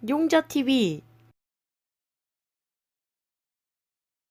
용자TV.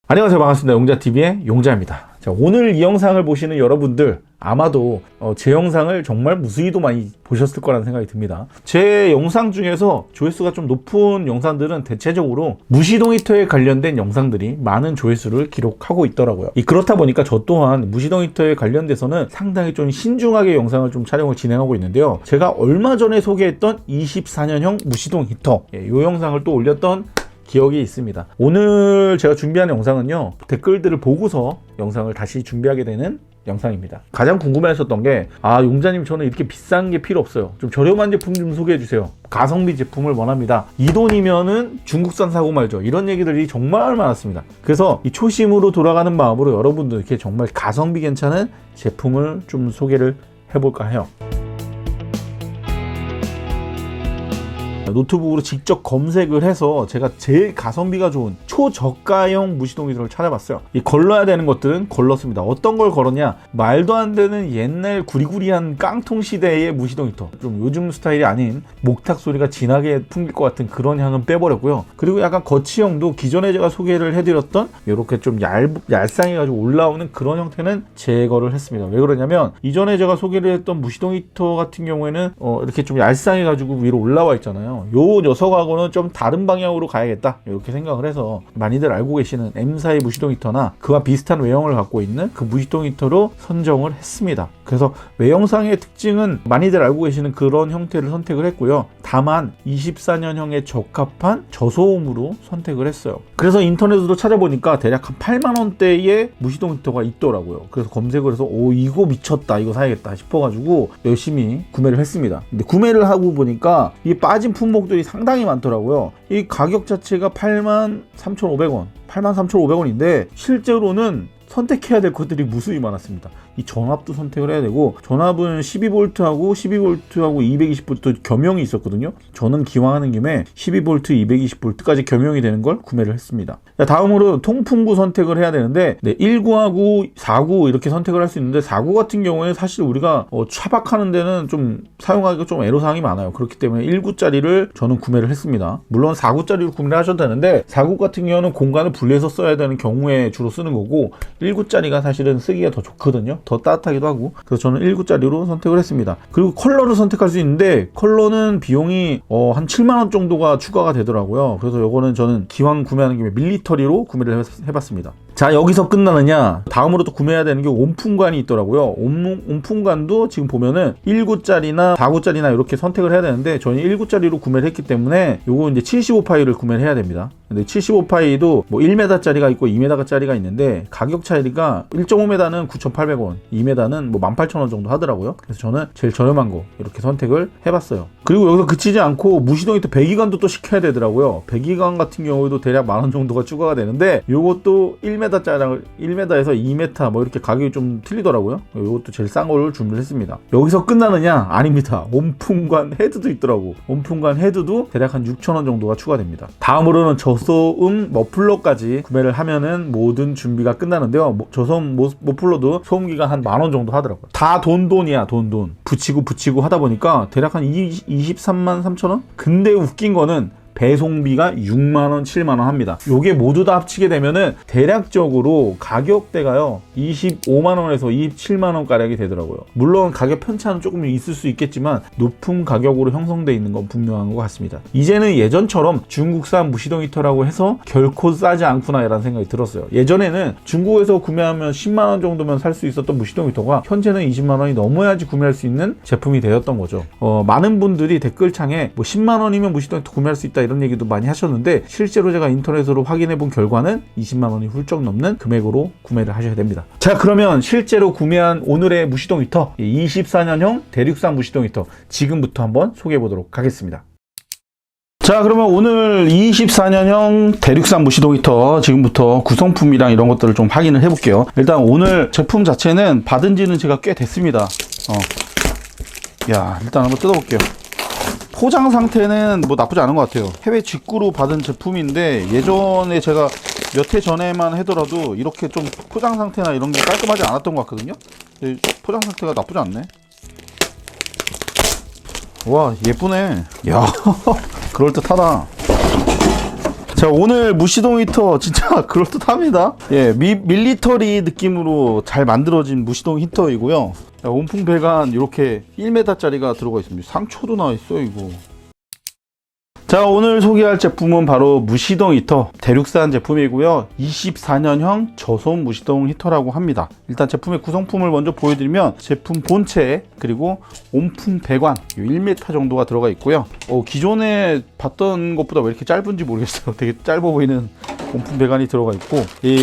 안녕하세요, 반갑습니다. 용자TV의 용자입니다. 자, 오늘 이 영상을 보시는 여러분들 아마도 제 영상을 정말 무수히도 많이 보셨을 거라는 생각이 듭니다. 제 영상 중에서 조회수가 좀 높은 영상들은 대체적으로 무시동 히터에 관련된 영상들이 많은 조회수를 기록하고 있더라고요. 그렇다 보니까 저 또한 무시동 히터에 관련돼서는 상당히 좀 신중하게 영상을 좀 촬영을 진행하고 있는데요. 제가 얼마 전에 소개했던 24년형 무시동 히터, 이 영상을 또 올렸던 기억이 있습니다. 오늘 제가 준비한 영상은요, 댓글들을 보고서 영상을 다시 준비하게 되는 영상입니다. 가장 궁금해하셨던 게, 용자님 저는 이렇게 비싼 게 필요 없어요. 좀 저렴한 제품 좀 소개해 주세요. 가성비 제품을 원합니다. 이 돈이면은 중국산 사고 말죠. 이런 얘기들이 정말 많았습니다. 그래서 이 초심으로 돌아가는 마음으로 여러분들께 정말 가성비 괜찮은 제품을 좀 소개를 해볼까 해요. 노트북으로 직접 검색을 해서 제가 제일 가성비가 좋은 초저가형 무시동 히터를 찾아봤어요. 이 걸러야 되는 것들은 걸렀습니다. 어떤 걸 걸었냐? 말도 안 되는 옛날 구리구리한 깡통 시대의 무시동 히터, 좀 요즘 스타일이 아닌 목탁 소리가 진하게 풍길 것 같은 그런 향은 빼버렸고요. 그리고 약간 거치형도 기존에 제가 소개를 해드렸던 이렇게 좀 얄쌍해가지고 올라오는 그런 형태는 제거를 했습니다. 왜 그러냐면 이전에 제가 소개를 했던 무시동 히터 같은 경우에는 이렇게 좀 얄쌍해가지고 위로 올라와 있잖아요. 요 녀석하고는 좀 다른 방향으로 가야겠다, 이렇게 생각을 해서 많이들 알고 계시는 M사의 무시동 히터나 그와 비슷한 외형을 갖고 있는 그 무시동 히터로 선정을 했습니다. 그래서 외형상의 특징은 많이들 알고 계시는 그런 형태를 선택을 했고요. 다만 24년형에 적합한 저소음으로 선택을 했어요. 그래서 인터넷으로 찾아보니까 대략 한 8만원대의 무시동 히터가 있더라고요. 그래서 검색을 해서 이거 미쳤다, 이거 사야겠다 싶어가지고 열심히 구매를 했습니다. 근데 구매를 하고 보니까 이 빠진 품목들이 상당히 많더라고요. 이 가격 자체가 83,500원 83,500원인데 실제로는 선택해야 될 것들이 무수히 많았습니다. 이 전압도 선택을 해야 되고, 전압은 12V하고 220V 겸용이 있었거든요. 저는 기왕 하는 김에 12V, 220V까지 겸용이 되는 걸 구매를 했습니다. 자, 다음으로 통풍구 선택을 해야 되는데, 19하고 49 이렇게 선택을 할 수 있는데, 49 같은 경우에 사실 우리가 차박하는 데는 좀 사용하기가 좀 애로사항이 많아요. 그렇기 때문에 19짜리를 저는 구매를 했습니다. 물론 49짜리로 구매를 하셔도 되는데, 49 같은 경우는 공간을 분리해서 써야 되는 경우에 주로 쓰는 거고, 19짜리가 사실은 쓰기가 더 좋거든요. 더 따뜻하기도 하고. 그래서 저는 19짜리로 선택을 했습니다. 그리고 컬러를 선택할 수 있는데, 컬러는 비용이 한 7만원 정도가 추가가 되더라고요. 그래서 요거는 저는 기왕 구매하는 김에 밀리터리로 구매를 해봤습니다. 자, 여기서 끝나느냐? 다음으로 또 구매해야 되는 게 온풍관이 있더라고요. 온풍관도 지금 보면은 19짜리나 49짜리나 이렇게 선택을 해야 되는데, 저는 19짜리로 구매를 했기 때문에 요거 이제 75파이를 구매를 해야 됩니다. 근데 75파이도 뭐 1m짜리가 있고 2m짜리가 있는데, 가격 차이가 1.5m는 9,800원, 2m는 뭐 18,000원 정도 하더라고요. 그래서 저는 제일 저렴한 거 이렇게 선택을 해봤어요. 그리고 여기서 그치지 않고 무시동 히터 배기관도 또 시켜야 되더라고요. 배기관 같은 경우에도 대략 10,000원 정도가 추가가 되는데, 요것도 1m짜리, 1m에서 2m 뭐 이렇게 가격이 좀 틀리더라고요. 요것도 제일 싼 걸 준비를 했습니다. 여기서 끝나느냐? 아닙니다. 온풍관 헤드도 있더라고. 온풍관 헤드도 대략 한 6,000원 정도가 추가됩니다. 다음으로는 저소음 머플러까지 구매를 하면은 모든 준비가 끝나는데요. 저소음 머플러도 소음기가 한 10,000원 정도 하더라고요. 다 돈이야, 돈. 붙이고 하다 보니까 대략 한 23만 3천원? 근데 웃긴 거는 배송비가 6만원, 7만원 합니다. 요게 모두 다 합치게 되면은 대략적으로 가격대가요 25만원에서 27만원 가량이 되더라고요. 물론 가격 편차는 조금 있을 수 있겠지만 높은 가격으로 형성되어 있는 건 분명한 것 같습니다. 이제는 예전처럼 중국산 무시동 히터라고 해서 결코 싸지 않구나 라는 생각이 들었어요. 예전에는 중국에서 구매하면 10만원 정도면 살 수 있었던 무시동 히터가 현재는 20만원이 넘어야지 구매할 수 있는 제품이 되었던 거죠. 많은 분들이 댓글창에 뭐 10만원이면 무시동 히터 구매할 수 있다 이런 얘기도 많이 하셨는데, 실제로 제가 인터넷으로 확인해 본 결과는 20만원이 훌쩍 넘는 금액으로 구매를 하셔야 됩니다. 자, 그러면 실제로 구매한 오늘의 무시동 히터, 24년형 대륙산 무시동 히터 지금부터 한번 소개해 보도록 하겠습니다. 자, 그러면 오늘 24년형 대륙산 무시동 히터 지금부터 구성품이랑 이런 것들을 좀 확인을 해 볼게요. 일단 오늘 제품 자체는 받은 지는 제가 꽤 됐습니다. 일단 한번 뜯어 볼게요. 포장 상태는 뭐 나쁘지 않은 것 같아요. 해외 직구로 받은 제품인데, 예전에 제가 몇 해 전에만 하더라도 이렇게 좀 포장 상태나 이런 게 깔끔하지 않았던 것 같거든요. 포장 상태가 나쁘지 않네. 와, 예쁘네. 야, 그럴듯하다. 자, 오늘 무시동 히터 진짜 그럴듯합니다. 예, 밀리터리 느낌으로 잘 만들어진 무시동 히터이고요. 자, 온풍 배관 이렇게 1m짜리가 들어가 있습니다. 상초도 나와 있어 이거. 자, 오늘 소개할 제품은 바로 무시동 히터 대륙산 제품이고요. 24년형 저소음 무시동 히터라고 합니다. 일단 제품의 구성품을 먼저 보여드리면 제품 본체 그리고 온풍 배관 1m 정도가 들어가 있고요. 기존에 봤던 것보다 왜 이렇게 짧은지 모르겠어요. 되게 짧아 보이는 온풍 배관이 들어가 있고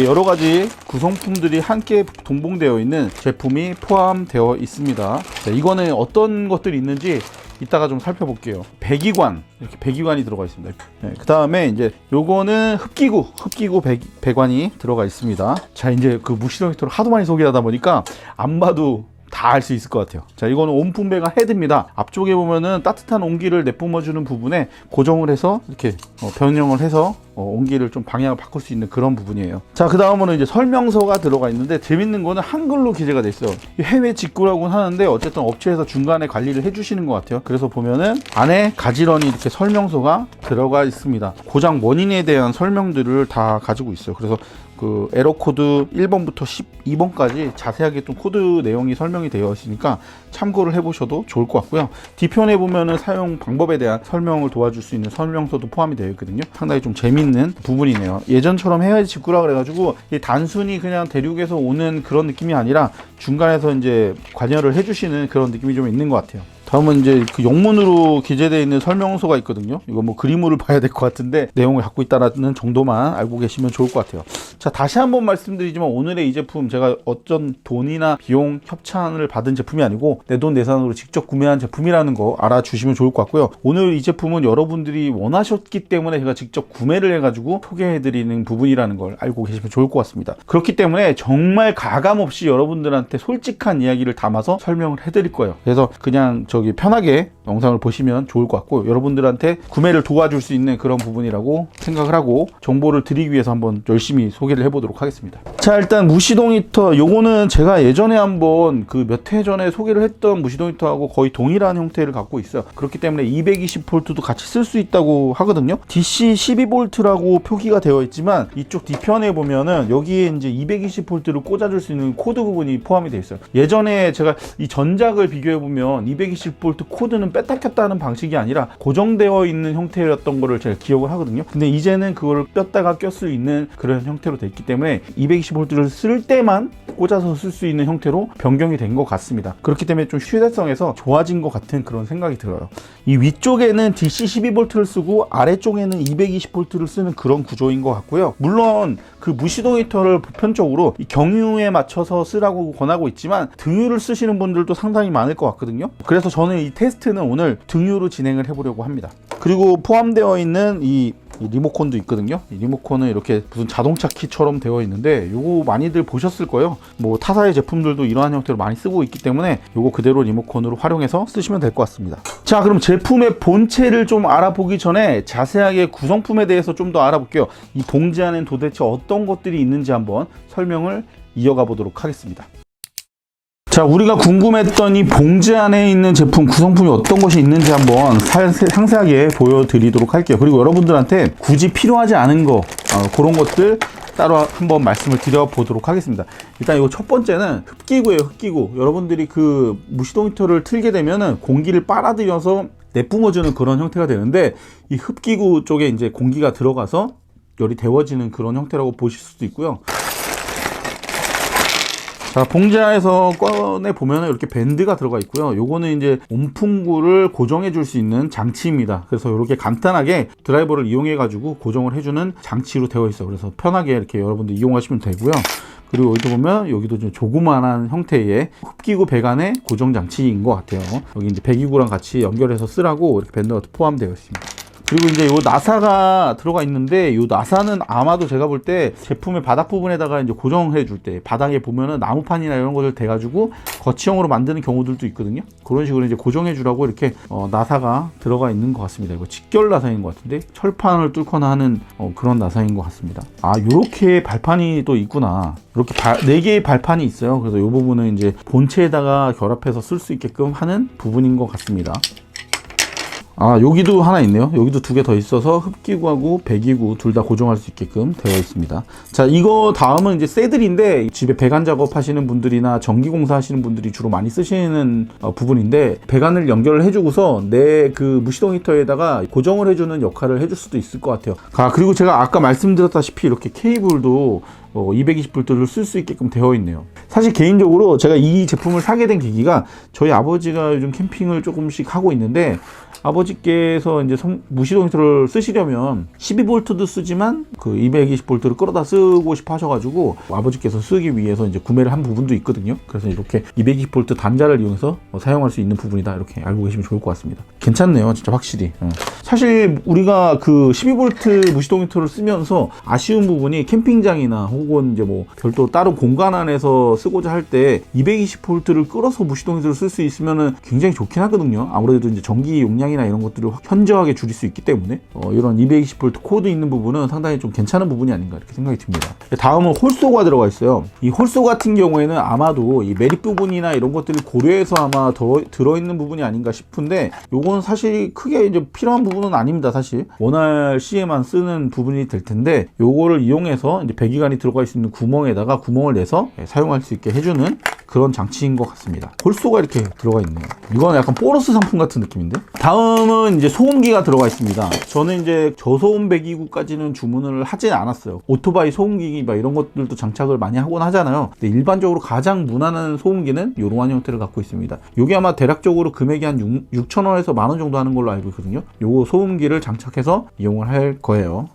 여러 가지 구성품들이 함께 동봉되어 있는 제품이 포함되어 있습니다. 자, 이거는 어떤 것들이 있는지 이따가 좀 살펴볼게요. 배기관, 이렇게 배기관이 들어가 있습니다. 네, 그 다음에 이제 요거는 흡기구 배관이 들어가 있습니다. 자, 이제 그 무시동 히터를 하도 많이 소개하다 보니까 안 봐도 다 알 수 있을 것 같아요. 자, 이거는 온풍 배관 헤드입니다. 앞쪽에 보면은 따뜻한 온기를 내뿜어주는 부분에 고정을 해서 이렇게 변형을 해서 온기를 좀 방향을 바꿀 수 있는 그런 부분이에요. 자, 그 다음으로 이제 설명서가 들어가 있는데 재밌는 거는 한글로 기재가 돼 있어요. 해외 직구라고는 하는데 어쨌든 업체에서 중간에 관리를 해주시는 것 같아요. 그래서 보면은 안에 가지런히 이렇게 설명서가 들어가 있습니다. 고장 원인에 대한 설명들을 다 가지고 있어요. 그래서 그 에러 코드 1번부터 12번까지 자세하게 좀 코드 내용이 설명이 되어 있으니까 참고를 해보셔도 좋을 것 같고요. 뒤편에 보면은 사용 방법에 대한 설명을 도와줄 수 있는 설명서도 포함이 되어 있거든요. 상당히 좀 재밌는 부분이네요. 예전처럼 해외 직구라 그래가지고 단순히 그냥 대륙에서 오는 그런 느낌이 아니라 중간에서 이제 관여를 해주시는 그런 느낌이 좀 있는 것 같아요. 다음은 이제 그 영문으로 기재되어 있는 설명서가 있거든요. 이거 뭐 그림으로 봐야 될 것 같은데 내용을 갖고 있다는 정도만 알고 계시면 좋을 것 같아요. 자, 다시 한번 말씀드리지만 오늘의 이 제품 제가 어떤 돈이나 비용 협찬을 받은 제품이 아니고 내돈내산으로 직접 구매한 제품이라는 거 알아주시면 좋을 것 같고요. 오늘 이 제품은 여러분들이 원하셨기 때문에 제가 직접 구매를 해가지고 소개해드리는 부분이라는 걸 알고 계시면 좋을 것 같습니다. 그렇기 때문에 정말 가감없이 여러분들한테 솔직한 이야기를 담아서 설명을 해드릴 거예요. 그래서 그냥 저기 편하게 영상을 보시면 좋을 것 같고 여러분들한테 구매를 도와줄 수 있는 그런 부분이라고 생각을 하고 정보를 드리기 위해서 한번 열심히 소개를 해보도록 하겠습니다. 자, 일단 무시동 히터 요거는 제가 예전에 한번 그 몇 해 전에 소개를 했던 무시동 히터하고 거의 동일한 형태를 갖고 있어요. 그렇기 때문에 220V도 같이 쓸 수 있다고 하거든요. DC 12V라고 표기가 되어 있지만 이쪽 뒤편에 보면은 여기에 이제 220V를 꽂아줄 수 있는 코드 부분이 포함이 되어 있어요. 예전에 제가 이 전작을 비교해 보면 220V 코드는 뺐다 꼈다 하는 방식이 아니라 고정되어 있는 형태였던 거를 제가 기억을 하거든요. 근데 이제는 그걸 뺐다가 꼈을 수 있는 그런 형태로 되어 있기 때문에 220V를 쓸 때만 꽂아서 쓸 수 있는 형태로 변경이 된 것 같습니다. 그렇기 때문에 좀 휴대성에서 좋아진 것 같은 그런 생각이 들어요. 이 위쪽에는 DC 12V를 쓰고 아래쪽에는 220V를 쓰는 그런 구조인 것 같고요. 물론 그 무시동 히터를 보편적으로 이 경유에 맞춰서 쓰라고 권하고 있지만 등유를 쓰시는 분들도 상당히 많을 것 같거든요. 그래서 저는 이 테스트는 오늘 등유로 진행을 해보려고 합니다. 그리고 포함되어 있는 이 리모컨도 있거든요. 이 리모컨은 이렇게 무슨 자동차 키처럼 되어 있는데 요거 많이들 보셨을 거예요. 뭐 타사의 제품들도 이러한 형태로 많이 쓰고 있기 때문에 요거 그대로 리모컨으로 활용해서 쓰시면 될 것 같습니다. 자, 그럼 제품의 본체를 좀 알아보기 전에 자세하게 구성품에 대해서 좀 더 알아볼게요. 이 봉지 안엔 도대체 어떤 것들이 있는지 한번 설명을 이어가 보도록 하겠습니다. 자, 우리가 궁금했던 이 봉지 안에 있는 제품 구성품이 어떤 것이 있는지 한번 상세하게 보여드리도록 할게요. 그리고 여러분들한테 굳이 필요하지 않은 거 그런 것들 따로 한번 말씀을 드려보도록 하겠습니다. 일단 이거 첫 번째는 흡기구예요. 흡기구. 여러분들이 그 무시동 히터를 틀게 되면은 공기를 빨아들여서 내뿜어주는 그런 형태가 되는데 이 흡기구 쪽에 이제 공기가 들어가서 열이 데워지는 그런 형태라고 보실 수도 있고요. 자, 봉지 안에서 꺼내 보면 이렇게 밴드가 들어가 있고요. 요거는 이제 온풍구를 고정해 줄 수 있는 장치입니다. 그래서 이렇게 간단하게 드라이버를 이용해 가지고 고정을 해주는 장치로 되어 있어요. 그래서 편하게 이렇게 여러분들 이용하시면 되고요. 그리고 여기도 보면 여기도 좀 조그만한 형태의 흡기구 배관의 고정 장치인 것 같아요. 여기 이제 배기구랑 같이 연결해서 쓰라고 이렇게 밴드가 포함되어 있습니다. 그리고 이제 요 나사가 들어가 있는데 요 나사는 아마도 제가 볼 때 제품의 바닥 부분에다가 이제 고정해 줄 때 바닥에 보면은 나무판이나 이런 것을 대가지고 거치형으로 만드는 경우들도 있거든요. 그런 식으로 이제 고정해 주라고 이렇게 나사가 들어가 있는 것 같습니다. 이거 직결 나사인 것 같은데 철판을 뚫거나 하는 그런 나사인 것 같습니다. 아, 요렇게 발판이 또 있구나. 이렇게 4개의 발판이 있어요. 그래서 이 부분은 이제 본체에다가 결합해서 쓸 수 있게끔 하는 부분인 것 같습니다. 아, 여기도 하나 있네요. 여기도 2개 더 있어서 흡기구하고 배기구 둘 다 고정할 수 있게끔 되어 있습니다. 자, 이거 다음은 이제 새들인데 집에 배관 작업 하시는 분들이나 전기공사 하시는 분들이 주로 많이 쓰시는 부분인데, 배관을 연결을 해주고서 내 그 무시동 히터에다가 고정을 해주는 역할을 해줄 수도 있을 것 같아요. 아, 그리고 제가 아까 말씀드렸다시피 이렇게 케이블도 220V를 쓸 수 있게끔 되어 있네요. 사실 개인적으로 제가 이 제품을 사게 된 계기가, 저희 아버지가 요즘 캠핑을 조금씩 하고 있는데, 아버지께서 이제 무시동 히터를 쓰시려면 12V도 쓰지만 그 220V를 끌어다 쓰고 싶어 하셔가지고 아버지께서 쓰기 위해서 이제 구매를 한 부분도 있거든요. 그래서 이렇게 220V 단자를 이용해서 사용할 수 있는 부분이다, 이렇게 알고 계시면 좋을 것 같습니다. 괜찮네요, 진짜 확실히. 사실 우리가 그 12V 무시동 히터를 쓰면서 아쉬운 부분이, 캠핑장이나 혹은 이제 뭐 별도 다른 공간 안에서 쓰고자 할 때 220V를 끌어서 무시동 히터를 쓸 수 있으면은 굉장히 좋긴 하거든요. 아무래도 이제 전기 용량이나 이런 것들을 현저하게 줄일 수 있기 때문에 이런 220V 코드 있는 부분은 상당히 좀 괜찮은 부분이 아닌가, 이렇게 생각이 듭니다. 다음은 홀소가 들어가 있어요. 이 홀소 같은 경우에는 아마도 이 매립 부분이나 이런 것들을 고려해서 아마 들어있는 부분이 아닌가 싶은데, 요건 사실 크게 이제 필요한 부분은 아닙니다. 사실 원활 C에만 쓰는 부분이 될 텐데, 요거를 이용해서 이제 배기관이 들어갈 수 있는 구멍에다가 구멍을 내서 사용할 수 있게 해주는 그런 장치인 것 같습니다. 홀소가 이렇게 들어가 있네요. 이건 약간 보너스 상품 같은 느낌인데. 다음은 이제 소음기가 들어가 있습니다. 저는 이제 저소음 배기구까지는 주문을 하진 않았어요. 오토바이 소음기 막 이런 것들도 장착을 많이 하곤 하잖아요. 근데 일반적으로 가장 무난한 소음기는 이러한 형태를 갖고 있습니다. 이게 아마 대략적으로 금액이 한 6,000원에서 10,000원 정도 하는 걸로 알고 있거든요. 요거 소음기를 장착해서 이용을 할 거예요.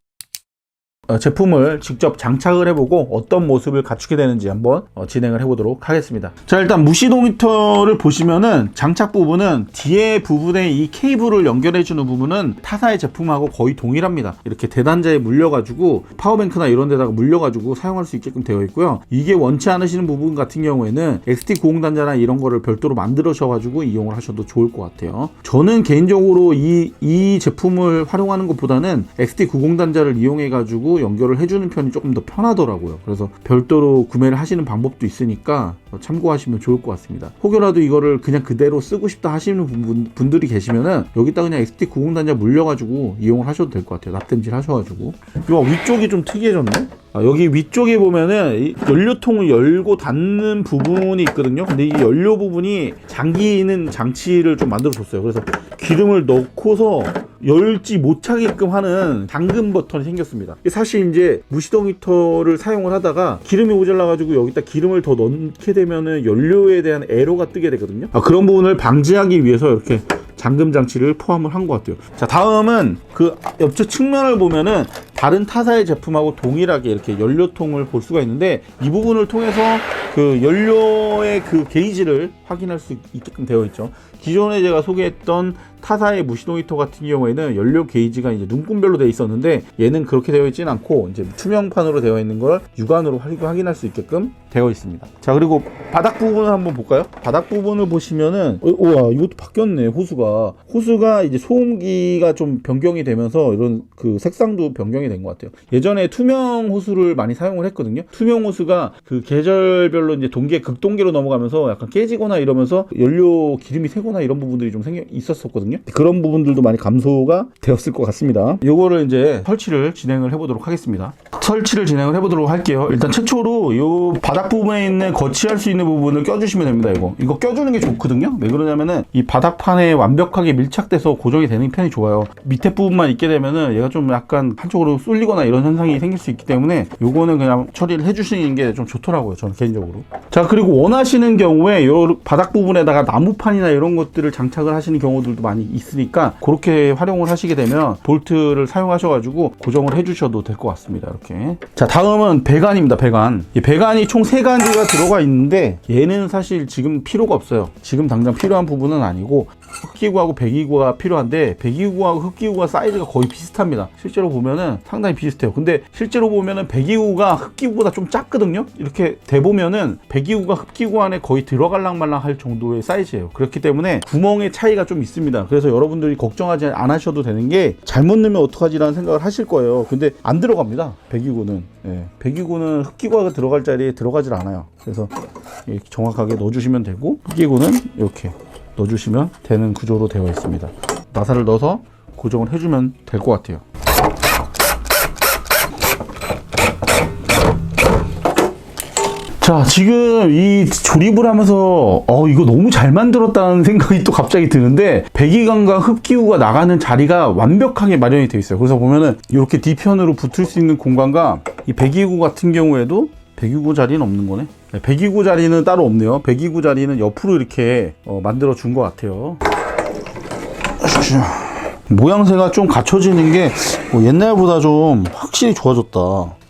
제품을 직접 장착을 해보고 어떤 모습을 갖추게 되는지 한번 진행을 해보도록 하겠습니다. 자, 일단 무시동 히터를 보시면은 장착 부분은 뒤에 부분에 이 케이블을 연결해주는 부분은 타사의 제품하고 거의 동일합니다. 이렇게 대단자에 물려가지고 파워뱅크나 이런 데다가 물려가지고 사용할 수 있게끔 되어 있고요. 이게 원치 않으시는 부분 같은 경우에는 XT90단자나 이런 거를 별도로 만들어셔가지고 이용을 하셔도 좋을 것 같아요. 저는 개인적으로 이 제품을 활용하는 것보다는 XT90단자를 이용해가지고 연결을 해주는 편이 조금 더 편하더라고요. 그래서 별도로 구매를 하시는 방법도 있으니까 참고하시면 좋을 것 같습니다. 혹여라도 이거를 그냥 그대로 쓰고 싶다 하시는 분들이 계시면은 여기다 그냥 XT90단자 물려가지고 이용을 하셔도 될 것 같아요. 납땜질 하셔가지고. 이 위쪽이 좀 특이해졌네. 여기 위쪽에 보면은 이 연료통을 열고 닫는 부분이 있거든요. 근데 이 연료 부분이 잠기는 장치를 좀 만들어 줬어요. 그래서 기름을 넣고서 열지 못하게끔 하는 잠금 버튼이 생겼습니다. 사실 이제 무시동 히터를 사용을 하다가 기름이 모자라 가지고 여기다 기름을 더 넣게 되면은 연료에 대한 에러가 뜨게 되거든요. 그런 부분을 방지하기 위해서 이렇게 잠금 장치를 포함을 한 것 같아요. 자, 다음은 그 옆쪽 측면을 보면은 다른 타사의 제품하고 동일하게 이렇게 연료통을 볼 수가 있는데, 이 부분을 통해서 그 연료의 그 게이지를 확인할 수 있게끔 되어 있죠. 기존에 제가 소개했던 타사의 무시동 히터 같은 경우에는 연료 게이지가 이제 눈금별로 되어 있었는데, 얘는 그렇게 되어 있진 않고 이제 투명판으로 되어 있는 걸 육안으로 확인할 수 있게끔 되어 있습니다. 자, 그리고 바닥 부분을 한번 볼까요? 바닥 부분을 보시면은 우와, 이것도 바뀌었네. 호수가 이제 소음기가 좀 변경이 되면서 이런 그 색상도 변경이 된 것 같아요. 예전에 투명 호수를 많이 사용을 했거든요. 투명 호수가 그 계절별로 이제 극동계로 넘어가면서 약간 깨지거나 이러면서 연료 기름이 새거나 이런 부분들이 좀 있었거든요. 그런 부분들도 많이 감소가 되었을 것 같습니다. 요거를 이제 설치를 진행을 해보도록 하겠습니다. 설치를 진행을 해보도록 할게요. 일단 최초로 요 바닥 부분에 있는 거치할 수 있는 부분을 껴주시면 됩니다. 이거 껴주는 게 좋거든요. 왜 그러냐면은 이 바닥판에 완벽하게 밀착돼서 고정이 되는 편이 좋아요. 밑에 부분만 있게 되면은 얘가 좀 약간 한쪽으로 쏠리거나 이런 현상이 생길 수 있기 때문에 요거는 그냥 처리를 해주시는 게 좀 좋더라고요, 저는 개인적으로. 자, 그리고 원하시는 경우에 요 바닥 부분에다가 나무판이나 이런 것들을 장착을 하시는 경우들도 많이 있으니까 그렇게 활용을 하시게 되면 볼트를 사용하셔가지고 고정을 해주셔도 될 것 같습니다. 이렇게. 자, 다음은 배관입니다. 배관. 이 배관이 총 3가지가 들어가 있는데 얘는 사실 지금 필요가 없어요. 지금 당장 필요한 부분은 아니고, 흡기구하고 배기구가 필요한데 배기구하고 흡기구가 사이즈가 거의 비슷합니다. 실제로 보면은 상당히 비슷해요. 근데 실제로 보면은 배기구가 흡기구보다 좀 작거든요. 이렇게 대보면은 배기구가 흡기구 안에 거의 들어갈랑말랑 할 정도의 사이즈예요. 그렇기 때문에 구멍의 차이가 좀 있습니다. 그래서 여러분들이 걱정하지 안 하셔도 되는 게, 잘못 넣으면 어떡하지라는 생각을 하실 거예요. 근데 안 들어갑니다. 배기구는. 배기구는 흡기구가 들어갈 자리에 들어가질 않아요. 그래서 이렇게 정확하게 넣어주시면 되고, 흡기구는 이렇게 넣어주시면 되는 구조로 되어 있습니다. 나사를 넣어서 고정을 해주면 될 것 같아요. 자, 지금 이 조립을 하면서 이거 너무 잘 만들었다는 생각이 또 갑자기 드는데, 배기관과 흡기구가 나가는 자리가 완벽하게 마련이 되어 있어요. 그래서 보면은 이렇게 뒤편으로 붙을 수 있는 공간과, 이 배기구 같은 경우에도 배기구 자리는 없는 거네. 배기구 자리는 따로 없네요. 배기구 자리는 옆으로 이렇게 만들어 준 것 같아요. 모양새가 좀 갖춰지는 게 옛날보다 좀 확실히 좋아졌다.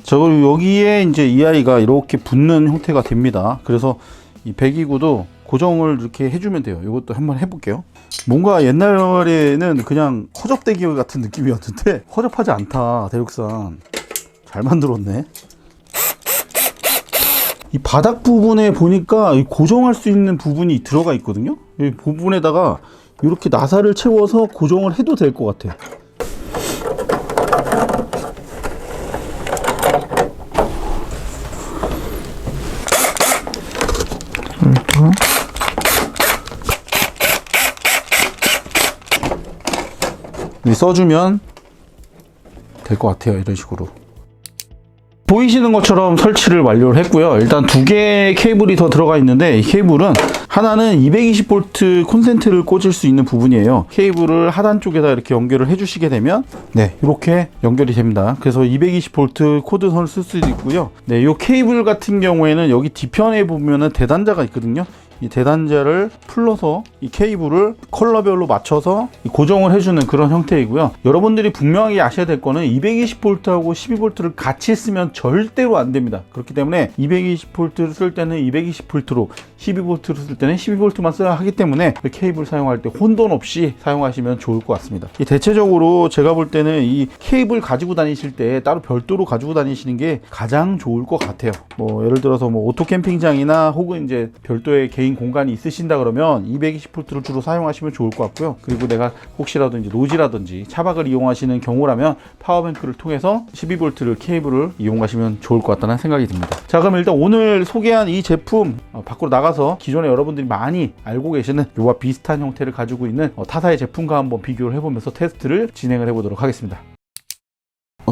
자, 그리고 여기에 이제 이 아이가 이렇게 붙는 형태가 됩니다. 그래서 이 배기구도 고정을 이렇게 해주면 돼요. 이것도 한번 해볼게요. 뭔가 옛날에는 그냥 허접대기 같은 느낌이었는데 허접하지 않다. 대륙산 잘 만들었네. 이 바닥 부분에 보니까 고정할 수 있는 부분이 들어가 있거든요. 이 부분에다가 이렇게 나사를 채워서 고정을 해도 될 것 같아요. 써주면 될 것 같아요. 이런 식으로 보이시는 것처럼 설치를 완료를 했고요. 일단 두 개의 케이블이 더 들어가 있는데, 이 케이블은 하나는 220V 콘센트를 꽂을 수 있는 부분이에요. 케이블을 하단 쪽에다 이렇게 연결을 해주시게 되면 이렇게 연결이 됩니다. 그래서 220V 코드선을 쓸 수도 있고요. 이 케이블 같은 경우에는 여기 뒤편에 보면은 대단자가 있거든요. 이 대단자를 풀러서 이 케이블을 컬러별로 맞춰서 고정을 해주는 그런 형태이고요. 여러분들이 분명하게 아셔야 될 거는 220V하고 12V를 같이 쓰면 절대로 안 됩니다. 그렇기 때문에 220V를 쓸 때는 220V로, 12V를 쓸 때는 12V만 써야 하기 때문에 케이블 사용할 때 혼돈 없이 사용하시면 좋을 것 같습니다. 대체적으로 제가 볼 때는 이 케이블 가지고 다니실 때 따로 별도로 가지고 다니시는 게 가장 좋을 것 같아요. 예를 들어서 오토 캠핑장이나 혹은 이제 별도의 개인 공간이 있으신다 그러면 220V를 주로 사용하시면 좋을 것 같고요. 그리고 내가 혹시라도 이제 노지라든지 차박을 이용하시는 경우라면 파워뱅크를 통해서 12V를 케이블을 이용하시면 좋을 것 같다는 생각이 듭니다. 자, 그럼 일단 오늘 소개한 이 제품 밖으로 나가서 기존에 여러분들이 많이 알고 계시는 이와 비슷한 형태를 가지고 있는 타사의 제품과 한번 비교를 해보면서 테스트를 진행을 해보도록 하겠습니다.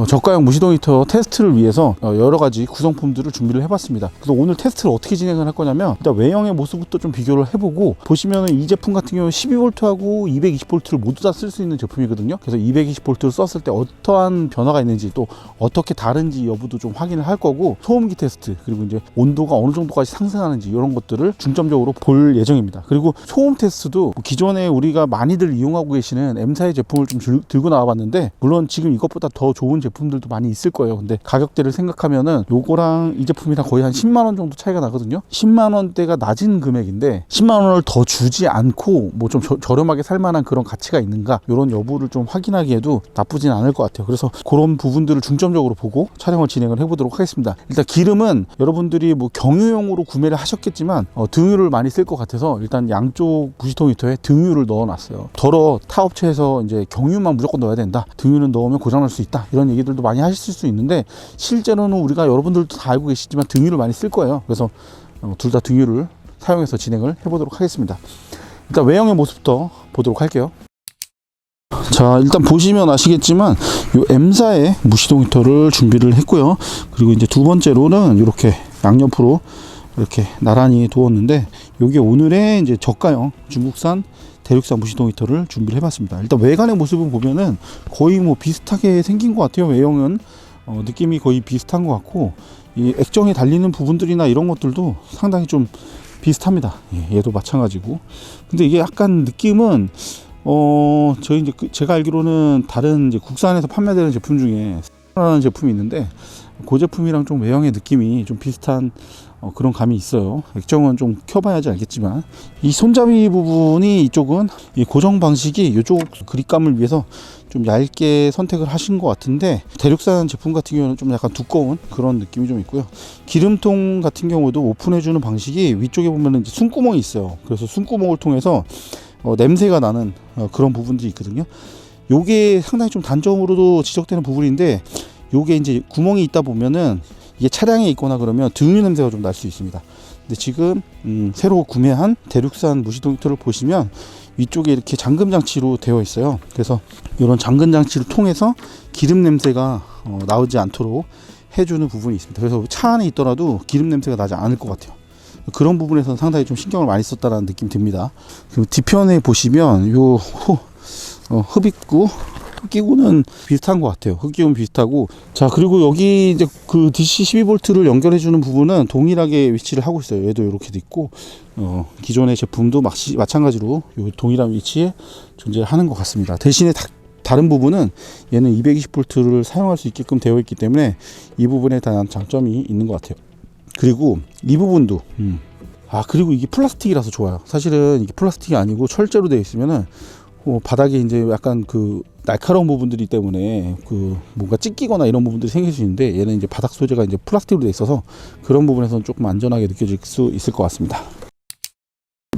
저가형 무시동 히터 테스트를 위해서 여러 가지 구성품들을 준비를 해봤습니다. 그래서 오늘 테스트를 어떻게 진행을 할 거냐면, 일단 외형의 모습부터 좀 비교를 해보고, 보시면은 이 제품 같은 경우는 12V하고 220V를 모두 다 쓸 수 있는 제품이거든요. 그래서 220V를 썼을 때 어떠한 변화가 있는지, 또 어떻게 다른지 여부도 좀 확인을 할 거고, 소음기 테스트, 그리고 이제 온도가 어느 정도까지 상승하는지 이런 것들을 중점적으로 볼 예정입니다. 그리고 소음 테스트도 기존에 우리가 많이들 이용하고 계시는 M사의 제품을 좀 들고 나와봤는데, 물론 지금 이것보다 더 좋은 제품들도 많이 있을 거예요. 근데 가격대를 생각하면은 요거랑 이 제품이랑 거의 한 10만원 정도 차이가 나거든요. 10만원대가 낮은 금액인데 10만원을 더 주지 않고 좀 저렴하게 살만한 그런 가치가 있는가, 이런 여부를 좀 확인하기에도 나쁘진 않을 것 같아요. 그래서 그런 부분들을 중점적으로 보고 촬영을 진행을 해보도록 하겠습니다. 일단 기름은 여러분들이 경유용으로 구매를 하셨겠지만 등유를 많이 쓸 것 같아서 일단 양쪽 무시동 히터에 등유를 넣어놨어요. 타 업체에서 이제 경유만 무조건 넣어야 된다, 등유는 넣으면 고장날 수 있다, 이런 얘기들도 많이 하실 수 있는데, 실제로는 우리가 여러분들도 다 알고 계시지만 등유를 많이 쓸 거예요. 그래서 둘 다 등유를 사용해서 진행을 해보도록 하겠습니다. 일단 외형의 모습부터 보도록 할게요. 자, 일단 보시면 아시겠지만 요 M사의 무시동 히터를 준비를 했고요. 그리고 이제 두 번째로는 이렇게 양옆으로 이렇게 나란히 두었는데, 요게 오늘의 이제 저가형 중국산 대륙산 무시동 히터를 준비를 해봤습니다. 일단 외관의 모습을 보면은 거의 비슷하게 생긴 것 같아요. 외형은 느낌이 거의 비슷한 것 같고, 이 액정에 달리는 부분들이나 이런 것들도 상당히 좀 비슷합니다. 얘도 마찬가지고. 근데 이게 약간 느낌은 저희 이제 제가 알기로는 다른 이제 국산에서 판매되는 제품 중에 라는 제품이 있는데, 그 제품이랑 좀 외형의 느낌이 좀 비슷한 그런 감이 있어요. 액정은 좀 켜봐야지 알겠지만, 이 손잡이 부분이, 이쪽은 이 고정 방식이 이쪽 그립감을 위해서 좀 얇게 선택을 하신 것 같은데, 대륙산 제품 같은 경우는 좀 약간 두꺼운 그런 느낌이 좀 있고요. 기름통 같은 경우도 오픈해주는 방식이 위쪽에 보면 이제 숨구멍이 있어요. 그래서 숨구멍을 통해서 냄새가 나는 그런 부분들이 있거든요. 요게 상당히 좀 단점으로도 지적되는 부분인데, 요게 이제 구멍이 있다 보면은 이게 차량에 있거나 그러면 등유 냄새가 좀 날 수 있습니다. 근데 지금 새로 구매한 대륙산 무시동 히터를 보시면 위쪽에 이렇게 잠금 장치로 되어 있어요. 그래서 이런 잠금 장치를 통해서 기름 냄새가 나오지 않도록 해주는 부분이 있습니다. 그래서 차 안에 있더라도 기름 냄새가 나지 않을 것 같아요. 그런 부분에서는 상당히 좀 신경을 많이 썼다는 느낌이 듭니다. 그리고 뒤편에 보시면 요 흡입구는 비슷한 것 같아요. 흡기구는 비슷하고, 자, 그리고 여기 이제 그 DC 12V를 연결해 주는 부분은 동일하게 위치를 하고 있어요. 얘도 이렇게 돼 있고, 기존의 제품도 마찬가지로 요 동일한 위치에 존재하는 것 같습니다. 대신에 다른 부분은 얘는 220V를 사용할 수 있게끔 되어 있기 때문에 이 부분에 대한 장점이 있는 것 같아요. 그리고 이 부분도 그리고 이게 플라스틱이라서 좋아요. 사실은 이게 플라스틱이 아니고 철제로 되어 있으면은 바닥에 이제 약간 그 날카로운 부분들이 때문에 그 뭔가 찢기거나 이런 부분들이 생길 수 있는데, 얘는 이제 바닥 소재가 이제 플라스틱으로 되어 있어서 그런 부분에서는 조금 안전하게 느껴질 수 있을 것 같습니다.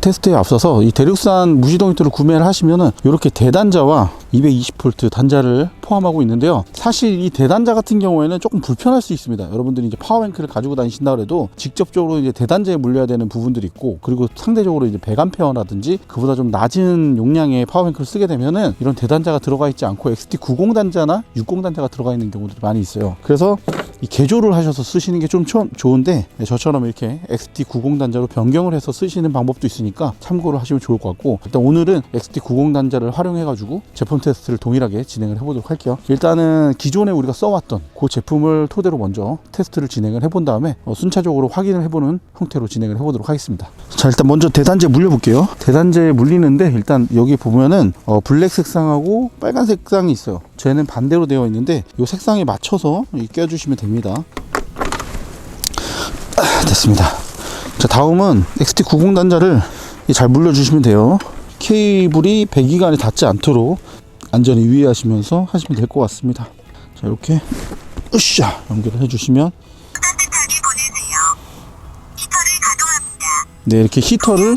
테스트에 앞서서 이 대륙산 무시동 히터를 구매를 하시면은 이렇게 대단자와 220V 단자를 포함하고 있는데요. 사실 이 대단자 같은 경우에는 조금 불편할 수 있습니다. 여러분들이 이제 파워뱅크를 가지고 다니신다 그래도 직접적으로 이제 대단자에 물려야 되는 부분들이 있고, 그리고 상대적으로 이제 100A라든지 그보다 좀 낮은 용량의 파워뱅크를 쓰게 되면은 이런 대단자가 들어가 있지 않고 XT90 단자나 60 단자가 들어가 있는 경우들이 많이 있어요. 그래서 이 개조를 하셔서 쓰시는 게 좀 좋은데, 저처럼 이렇게 XT90 단자로 변경을 해서 쓰시는 방법도 있으니까 참고를 하시면 좋을 것 같고, 일단 오늘은 XT90 단자를 활용해 가지고 제품 테스트를 동일하게 진행을 해보도록 할게요. 일단은 기존에 우리가 써왔던 그 제품을 토대로 먼저 테스트를 진행을 해본 다음에 순차적으로 확인을 해보는 형태로 진행을 해보도록 하겠습니다. 자, 일단 먼저 대단자에 물려볼게요. 대단자에 물리는데 일단 여기 보면은 블랙 색상하고 빨간 색상이 있어요. 쟤는 반대로 되어 있는데 이 색상에 맞춰서 껴주시면 됩니다. 됐습니다. 자, 다음은 XT90 단자를 잘 물려주시면 돼요. 케이블이 배기관에 안에 닿지 않도록 안전히 유의하시면서 하시면 될 것 같습니다. 자, 이렇게 으쌰 연결을 해주시면, 네, 이렇게 히터를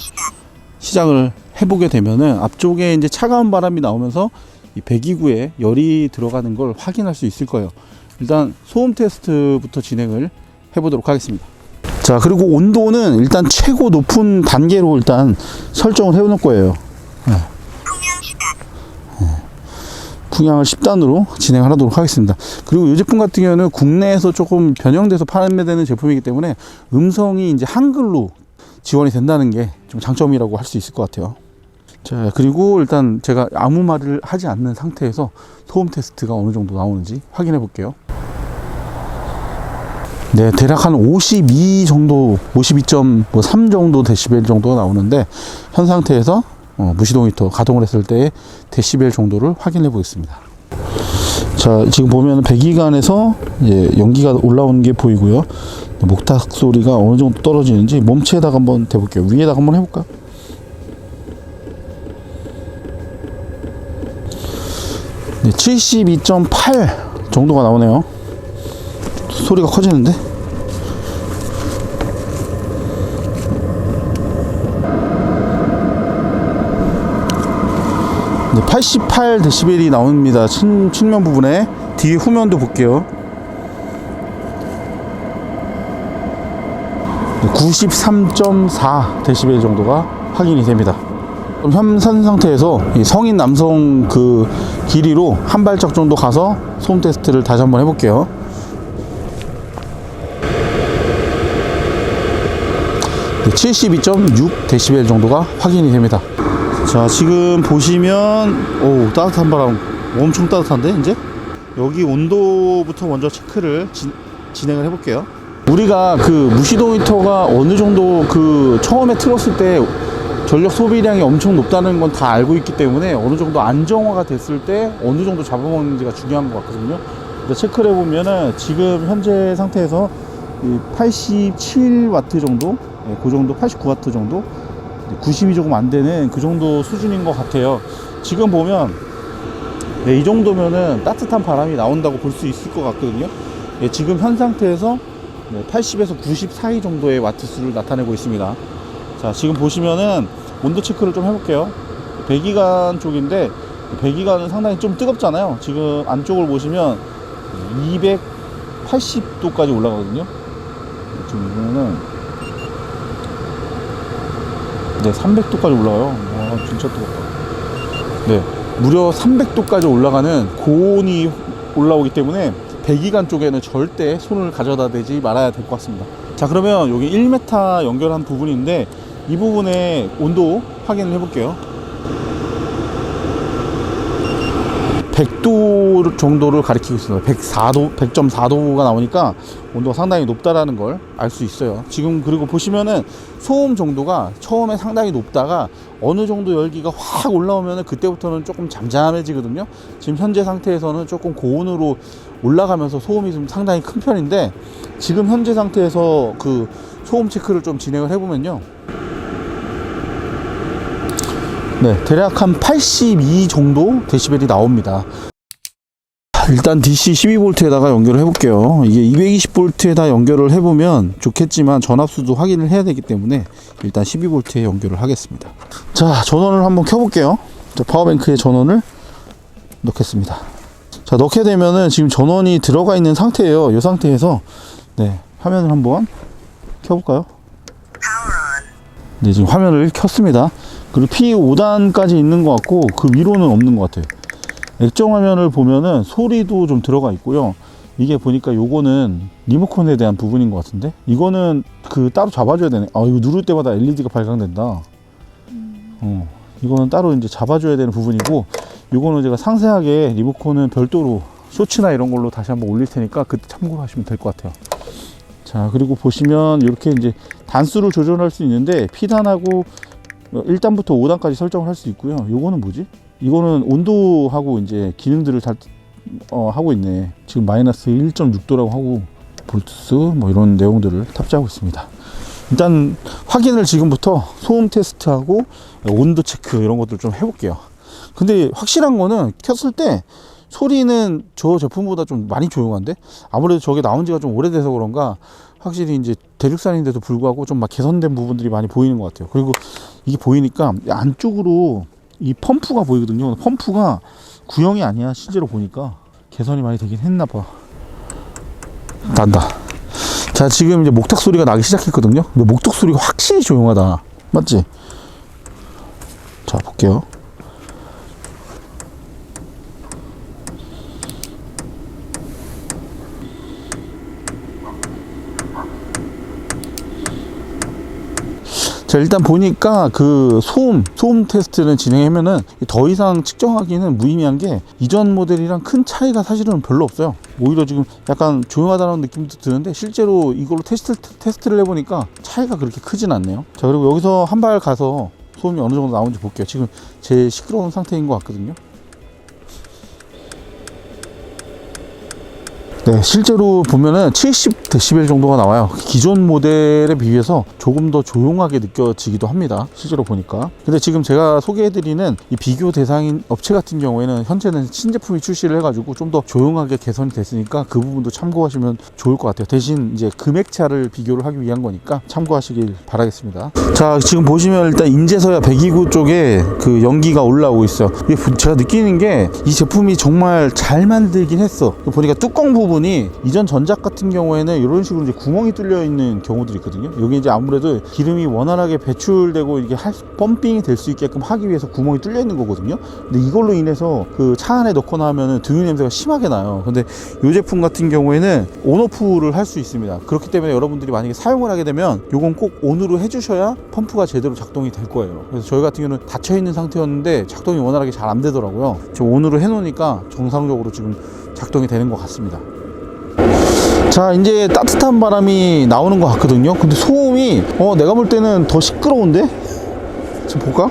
시작을 해보게 되면은 앞쪽에 이제 차가운 바람이 나오면서 이 배기구에 열이 들어가는 걸 확인할 수 있을 거예요. 일단 소음 테스트부터 진행을 해보도록 하겠습니다. 자, 그리고 온도는 일단 최고 높은 단계로 일단 설정을 해 놓을 거예요. 풍향을 10단으로 진행을 하도록 하겠습니다. 그리고 이 제품 같은 경우는 국내에서 조금 변형돼서 판매되는 제품이기 때문에 음성이 이제 한글로 지원이 된다는 게 좀 장점이라고 할 수 있을 것 같아요. 자, 그리고 일단 제가 아무 말을 하지 않는 상태에서 소음 테스트가 어느 정도 나오는지 확인해 볼게요. 네, 대략 한 52 정도, 52.3 정도 데시벨 정도가 나오는데, 현 상태에서 무시동 히터 가동을 했을 때의 데시벨 정도를 확인해 보겠습니다. 자, 지금 보면 배기관에서 연기가 올라오는 게 보이고요. 목탁 소리가 어느 정도 떨어지는지 몸체에다가 한번 대볼게요. 위에다가 한번 해볼까? 네, 72.8 정도가 나오네요. 소리가 커지는데? 네, 88dB이 나옵니다. 측면 부분에. 뒤에 후면도 볼게요. 93.4dB 정도가 확인이 됩니다. 그럼 현 상태에서 이 성인 남성 그 길이로 한 발짝 정도 가서 소음 테스트를 다시 한번 해볼게요. 네, 72.6dB 정도가 확인이 됩니다. 자, 지금 보시면 따뜻한 바람, 엄청 따뜻한데 이제? 여기 온도부터 먼저 체크를 진행을 해볼게요. 우리가 그 무시동 히터가 어느 정도 그 처음에 틀었을 때 전력 소비량이 엄청 높다는 건 다 알고 있기 때문에 어느 정도 안정화가 됐을 때 어느 정도 잡아먹는지가 중요한 것 같거든요. 체크를 해보면은 지금 현재 상태에서 87W 정도, 그 정도, 89W 정도, 90이 조금 안 되는 그 정도 수준인 것 같아요. 지금 보면 이 정도면은 따뜻한 바람이 나온다고 볼 수 있을 것 같거든요. 지금 현 상태에서 80에서 90 사이 정도의 와트수를 나타내고 있습니다. 자, 지금 보시면은 온도 체크를 좀 해볼게요. 배기관 쪽인데 배기관은 상당히 좀 뜨겁잖아요. 지금 안쪽을 보시면 280도까지 올라가거든요. 지금 보면은 300도까지 올라가요. 와, 진짜 뜨겁다. 네, 무려 300도까지 올라가는 고온이 올라오기 때문에 배기관 쪽에는 절대 손을 가져다 대지 말아야 될 것 같습니다. 자, 그러면 여기 1m 연결한 부분인데 이 부분의 온도 확인을 해볼게요. 100도 정도를 가리키고 있습니다. 104도, 100.4도가 나오니까 온도가 상당히 높다라는 걸 알 수 있어요. 지금 그리고 보시면은 소음 정도가 처음에 상당히 높다가 어느 정도 열기가 확 올라오면은 그때부터는 조금 잠잠해지거든요. 지금 현재 상태에서는 조금 고온으로 올라가면서 소음이 좀 상당히 큰 편인데, 지금 현재 상태에서 그 소음 체크를 좀 진행을 해보면요. 네, 대략 한 82 정도 데시벨이 나옵니다. 일단 DC 12V에다가 연결을 해볼게요. 이게 220V에다 연결을 해보면 좋겠지만 전압수도 확인을 해야 되기 때문에 일단 12V에 연결을 하겠습니다. 자, 전원을 한번 켜볼게요. 자, 파워뱅크에 전원을 넣겠습니다. 자, 넣게 되면은 지금 전원이 들어가 있는 상태예요. 이 상태에서 네, 화면을 한번 켜볼까요? 네, 지금 화면을 켰습니다. 그리고 P5단까지 있는 것 같고 그 위로는 없는 것 같아요. 액정 화면을 보면은 소리도 좀 들어가 있고요. 이게 보니까 요거는 리모컨에 대한 부분인 것 같은데, 이거는 그 따로 잡아줘야 되네. 아, 이거 누를 때마다 LED가 발광된다. 이거는 따로 이제 잡아줘야 되는 부분이고, 요거는 제가 상세하게 리모컨은 별도로 쇼츠나 이런 걸로 다시 한번 올릴 테니까 그때 참고하시면 될 것 같아요. 자, 그리고 보시면 이렇게 이제 단수를 조절할 수 있는데 P단하고 1단부터 5단까지 설정을 할 수 있고요. 요거는 뭐지? 이거는 온도하고 이제 기능들을 다 하고 있네. 지금 마이너스 1.6도라고 하고 볼트스 뭐 이런 내용들을 탑재하고 있습니다. 일단 확인을 지금부터 소음 테스트하고 온도 체크 이런 것들 좀 해볼게요. 근데 확실한 거는 켰을 때 소리는 저 제품보다 좀 많이 조용한데, 아무래도 저게 나온 지가 좀 오래돼서 그런가 확실히 이제 대륙산인데도 불구하고 좀 막 개선된 부분들이 많이 보이는 것 같아요. 그리고 이게 보이니까 안쪽으로 이 펌프가 보이거든요. 펌프가 구형이 아니야. 실제로 보니까 개선이 많이 되긴 했나 봐. 난다. 자, 지금 이제 목탁 소리가 나기 시작했거든요. 근데 목탁 소리가 확실히 조용하다. 맞지? 자, 볼게요. 자, 일단 보니까 그 소음 테스트를 진행하면은 더 이상 측정하기는 무의미한 게, 이전 모델이랑 큰 차이가 사실은 별로 없어요. 오히려 지금 약간 조용하다는 느낌도 드는데 실제로 이걸로 테스트를 해보니까 차이가 그렇게 크진 않네요. 자, 그리고 여기서 한 발 가서 소음이 어느 정도 나오는지 볼게요. 지금 제일 시끄러운 상태인 것 같거든요. 네, 실제로 보면은 70dB 정도가 나와요. 기존 모델에 비해서 조금 더 조용하게 느껴지기도 합니다. 실제로 보니까. 근데 지금 제가 소개해드리는 이 비교 대상인 업체 같은 경우에는 현재는 신제품이 출시를 해가지고 좀 더 조용하게 개선이 됐으니까 그 부분도 참고하시면 좋을 것 같아요. 대신 이제 금액차를 비교를 하기 위한 거니까 참고하시길 바라겠습니다. 자, 지금 보시면 일단 인제서야 배기구 쪽에 그 연기가 올라오고 있어요. 이게 제가 느끼는 게 이 제품이 정말 잘 만들긴 했어. 보니까 뚜껑 부분이 이전 전작 같은 경우에는 이런 식으로 이제 구멍이 뚫려 있는 경우들이 있거든요. 여기 이제 아무래도 기름이 원활하게 배출되고 이게 펌핑이 될 수 있게끔 하기 위해서 구멍이 뚫려 있는 거거든요. 근데 이걸로 인해서 그 차 안에 넣거나 하면은 등유 냄새가 심하게 나요. 근데 이 제품 같은 경우에는 온오프를 할 수 있습니다. 그렇기 때문에 여러분들이 만약에 사용을 하게 되면 요건 꼭 온으로 해주셔야 펌프가 제대로 작동이 될 거예요. 그래서 저희 같은 경우는 닫혀 있는 상태였는데 작동이 원활하게 잘 안 되더라고요. 지금 온으로 해놓으니까 정상적으로 지금 작동이 되는 것 같습니다. 자, 이제 따뜻한 바람이 나오는 것 같거든요. 근데 소음이 내가 볼 때는 더 시끄러운데? 지금 볼까?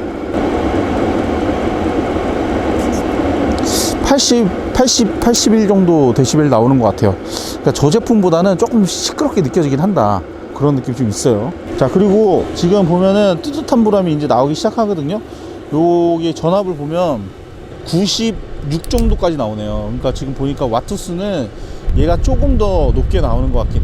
81 정도 데시벨 나오는 것 같아요. 그러니까 저 제품보다는 조금 시끄럽게 느껴지긴 한다. 그런 느낌이 좀 있어요. 자, 그리고 지금 보면은 뜨뜻한 바람이 이제 나오기 시작하거든요. 여기 전압을 보면 96 정도까지 나오네요. 그러니까 지금 보니까 와트수는 얘가 조금 더 높게 나오는 것 같긴.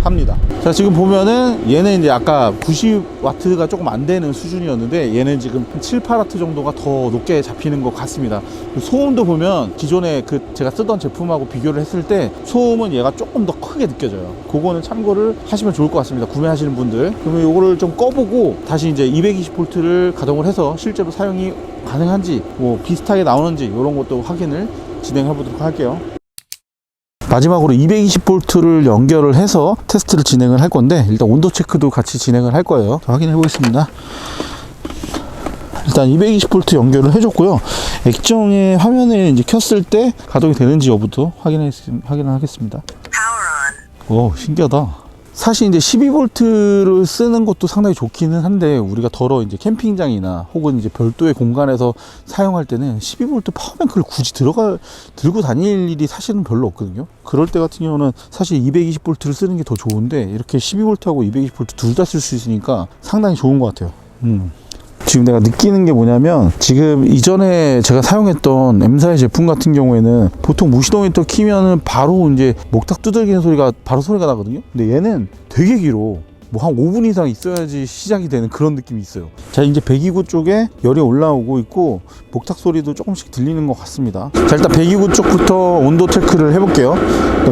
합니다. 자, 지금 보면은 얘는 이제 아까 90W가 조금 안 되는 수준이었는데 얘는 지금 7, 8W 정도가 더 높게 잡히는 것 같습니다. 소음도 보면 기존에 그 제가 쓰던 제품하고 비교를 했을 때 소음은 얘가 조금 더 크게 느껴져요. 그거는 참고를 하시면 좋을 것 같습니다. 구매하시는 분들. 그러면 이거를 좀 꺼보고 다시 이제 220V를 가동을 해서 실제로 사용이 가능한지 뭐 비슷하게 나오는지 이런 것도 확인을 진행해 보도록 할게요. 마지막으로 220V를 연결을 해서 테스트를 진행을 할 건데 일단 온도 체크도 같이 진행을 할 거예요. 확인해 보겠습니다. 일단 220V 연결을 해줬고요. 액정의 화면을 이제 켰을 때 가동이 되는지 여부터 확인을 하겠습니다. 오, 신기하다. 사실 이제 12V를 쓰는 것도 상당히 좋기는 한데 우리가 더러 이제 캠핑장이나 혹은 이제 별도의 공간에서 사용할 때는 12V 파워뱅크를 굳이 들고 다닐 일이 사실은 별로 없거든요. 그럴 때 같은 경우는 사실 220V를 쓰는 게 더 좋은데 이렇게 12V하고 220V 둘 다 쓸 수 있으니까 상당히 좋은 것 같아요. 지금 내가 느끼는 게 뭐냐면 지금 이전에 제가 사용했던 M사의 제품 같은 경우에는 보통 무시동 히터 키면은 바로 이제 목탁 두들기는 소리가 바로 소리가 나거든요. 근데 얘는 되게 길어. 뭐 한 5분 이상 있어야지 시작이 되는 그런 느낌이 있어요. 자, 이제 배기구 쪽에 열이 올라오고 있고 목탁 소리도 조금씩 들리는 것 같습니다. 자, 일단 배기구 쪽부터 온도 체크를 해볼게요.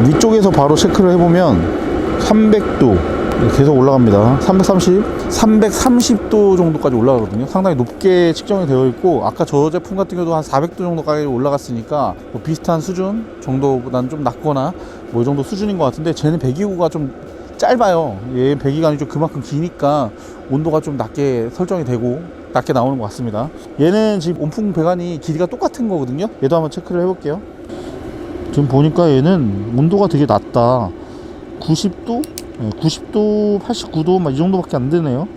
위쪽에서 바로 체크를 해보면 300도 계속 올라갑니다. 330도 정도까지 올라가거든요. 상당히 높게 측정이 되어 있고 아까 저 제품 같은 경우도 한 400도 정도까지 올라갔으니까 뭐 비슷한 수준 정도보다는 좀 낮거나 뭐 이 정도 수준인 것 같은데 쟤는 배기구가 좀 짧아요. 얘 배기관이 좀 그만큼 기니까 온도가 좀 낮게 설정이 되고 낮게 나오는 것 같습니다. 얘는 지금 온풍 배관이 길이가 똑같은 거거든요. 얘도 한번 체크를 해볼게요. 지금 보니까 얘는 온도가 되게 낮다. 90도? 90도, 89도 막 이 정도밖에 안 되네요.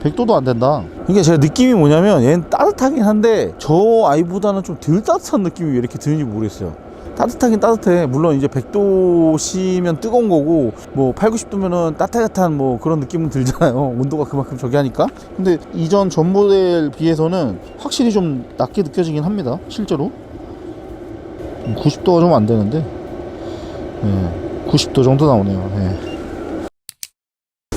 100도도 안 된다. 그러니까 제가 느낌이 뭐냐면 얘는 따뜻하긴 한데 저 아이보다는 좀 덜 따뜻한 느낌이 왜 이렇게 드는지 모르겠어요. 따뜻하긴 따뜻해. 물론 이제 100도시면 뜨거운 거고 뭐 8, 90도면은 따뜻한 뭐 그런 느낌은 들잖아요. 온도가 그만큼 저기 하니까. 근데 이전 전 모델 비해서는 확실히 좀 낮게 느껴지긴 합니다. 실제로 90도가 좀 안 되는데 90도 정도 나오네요.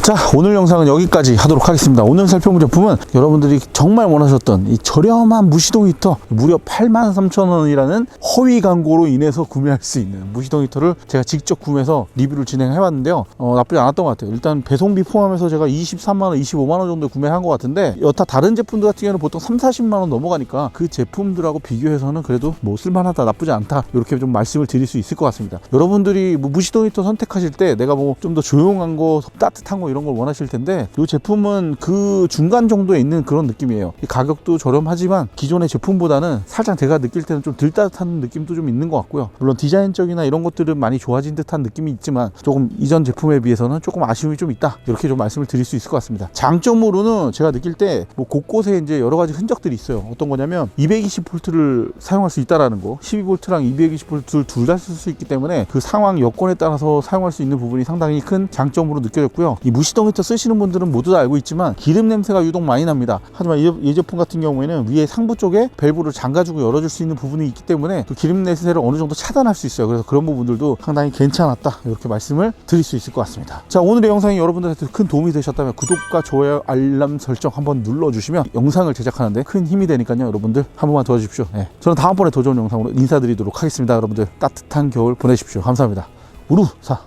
자, 오늘 영상은 여기까지 하도록 하겠습니다. 오늘 살펴본 제품은 여러분들이 정말 원하셨던 이 저렴한 무시동 히터 무려 83,000원이라는 허위 광고로 인해서 구매할 수 있는 무시동 히터를 제가 직접 구매해서 리뷰를 진행해 봤는데요. 나쁘지 않았던 것 같아요. 일단 배송비 포함해서 제가 23만원, 25만원 정도 구매한 것 같은데 여타 다른 제품들 같은 경우는 보통 3, 40만원 넘어가니까 그 제품들하고 비교해서는 그래도 뭐 쓸만하다, 나쁘지 않다 이렇게 좀 말씀을 드릴 수 있을 것 같습니다. 여러분들이 뭐 무시동 히터 선택하실 때 내가 뭐 좀 더 조용한 거, 따뜻한 거 이런 걸 원하실 텐데 이 제품은 그 중간 정도에 있는 그런 느낌이에요. 가격도 저렴하지만 기존의 제품보다는 살짝 제가 느낄 때는 좀 덜 따뜻한 느낌도 좀 있는 것 같고요. 물론 디자인적이나 이런 것들은 많이 좋아진 듯한 느낌이 있지만 조금 이전 제품에 비해서는 조금 아쉬움이 좀 있다 이렇게 좀 말씀을 드릴 수 있을 것 같습니다. 장점으로는 제가 느낄 때 뭐 곳곳에 이제 여러 가지 흔적들이 있어요. 어떤 거냐면 220V를 사용할 수 있다라는 거, 12V랑 220V 둘 다 쓸 수 있기 때문에 그 상황 여건에 따라서 사용할 수 있는 부분이 상당히 큰 장점으로 느껴졌고요. 이 무시동 히터 쓰시는 분들은 모두 다 알고 있지만 기름 냄새가 유독 많이 납니다. 하지만 이 제품 같은 경우에는 위에 상부 쪽에 밸브를 잠가주고 열어줄 수 있는 부분이 있기 때문에 그 기름 냄새를 어느 정도 차단할 수 있어요. 그래서 그런 부분들도 상당히 괜찮았다 이렇게 말씀을 드릴 수 있을 것 같습니다. 자, 오늘의 영상이 여러분들한테 큰 도움이 되셨다면 구독과 좋아요, 알람 설정 한번 눌러주시면 영상을 제작하는데 큰 힘이 되니까요. 여러분들 한 번만 도와주십시오. 저는 다음번에 더 좋은 영상으로 인사드리도록 하겠습니다. 여러분들 따뜻한 겨울 보내십시오. 감사합니다. 우루사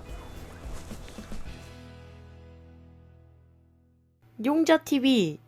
용자TV